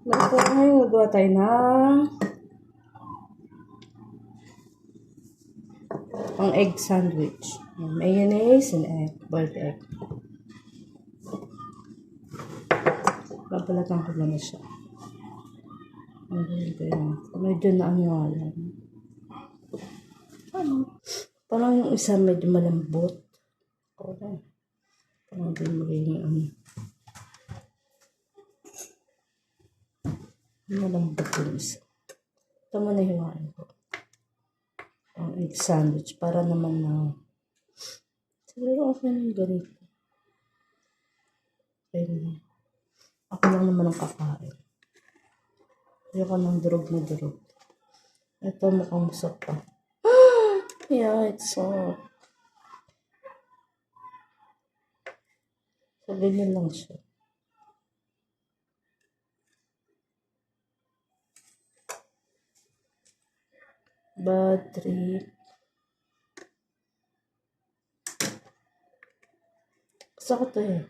Napo ngayon, magawa tayo ng egg sandwich. Mayonnaise and egg, boiled egg. Papalatan ko na siya. Medyo na ano nga lang. Parang yung isa medyo malambot. Parang din magiging ano. Malambot yung isa. Ito mo na hiwain ko. Ang egg sandwich. Para naman na siguro okay na yung ganito. Okay na. Ako lang naman ang kakain. Ayoko ng durog na durog. Ito mukhang masarap pa. Yeah, it's soft. So, ganyan lang siya. Bad trip. Gusto ko ito eh.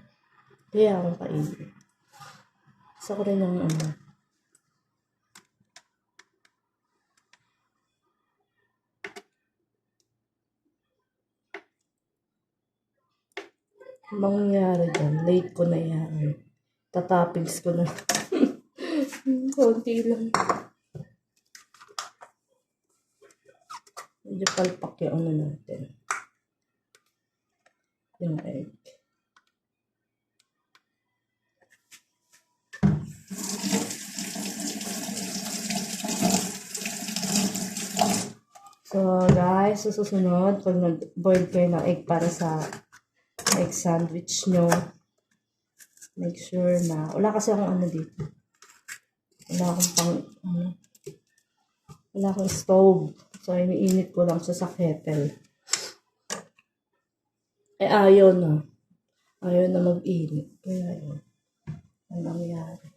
Kaya akong kainin. Gusto ko rin ng ano. Mangyayari dyan. Late ko na yan. Tatappings ko na. Konti lang. Medyo palpak yung ano natin. Yung egg. So guys, susunod, pag nag-boil kayo ng egg para sa egg sandwich nyo, make sure na, wala kasi akong ano dito. Wala akong stove. So, iniinit ko lang siya sa kettle. Eh, ayaw na. Ayaw na mag-init. Kaya yun. Ano nangyari?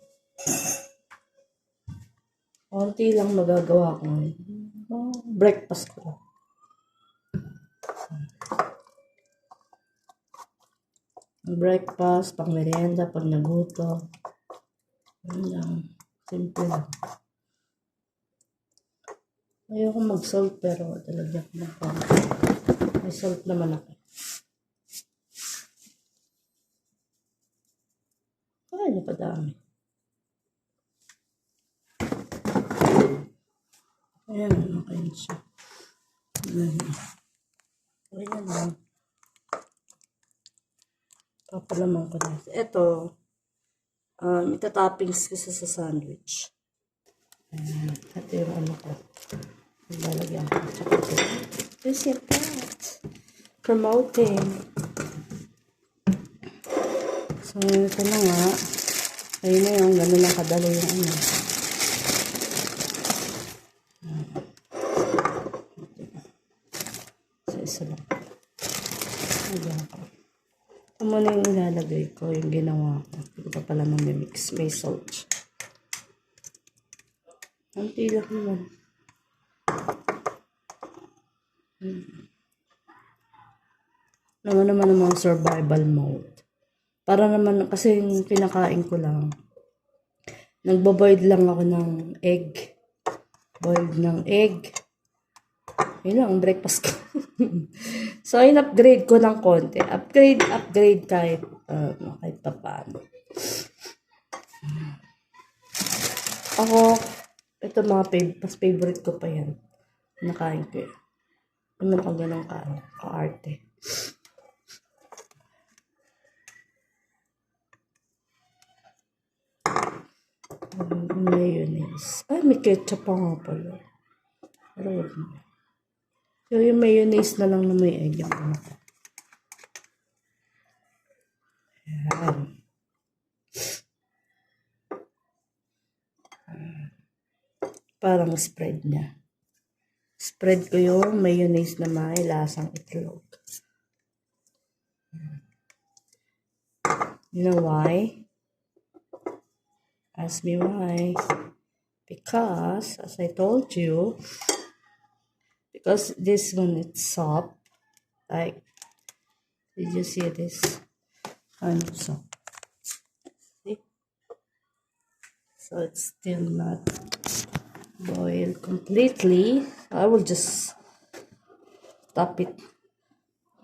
Konti lang magagawa ko ngayon. Breakfast ko lang. Breakfast, pang merienda, pag naguto. Yun lang. Simple lang. Ayoko mag-salt pero talaga ko ng konti. May salt naman ako. Kaya niya pa dami. Ayan, okay siya. Ayan lang. Papalaman ko na. Ito, itatoppings ko sa sandwich. Ayan, ito yung ano ko. Lalagyan ko. This is that. Promoting. So, ito na nga. Ayun na yung gano'n lang kadali yung ano. So, isa lang. Ayan ko. Ito muna yung ilalagay ko, yung ginawa ko. Hindi ko pa pala mamimix. May salt. Ang tilak naman. Naman ang mga survival mode. Para naman, kasi yung kinakain ko lang, nagbo-boiled lang ako ng egg. Boiled ng egg. Yun lang, ang breakfast ko. So, in-upgrade ko ng konti. Upgrade kahit pa paano. Ako, ito mga favorite ko pa yan. Nakain ko yan. Ano ka ganun ka-arte. Mayonnaise. Ay, may ketchup pa nga pala. Pero wag mo. So, yung mayonnaise na lang na may egg. Ayan. Parang spread niya. Spread ko yung mayonnaise na may lasang itlog. You know why? Ask me why. Because, as I told you, because this one is soft. Like, did you see this? Soft. See? So it's still not boiled completely. I will just top it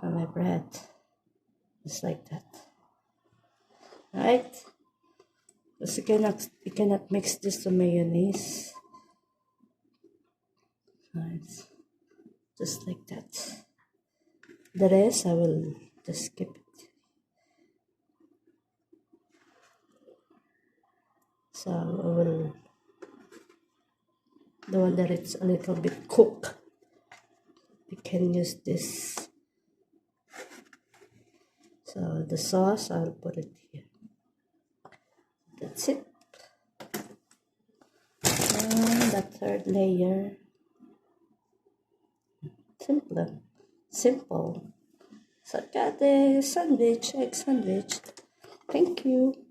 on my bread. Just like that. Right? Because you cannot mix this to mayonnaise. Right. Just like that. The rest I will just skip it. So I will, the one that it's a little bit cooked, we can use this. So the sauce, I'll put it here. That's it. And the third layer. Simple. So I got the sandwich, egg sandwich. Thank you.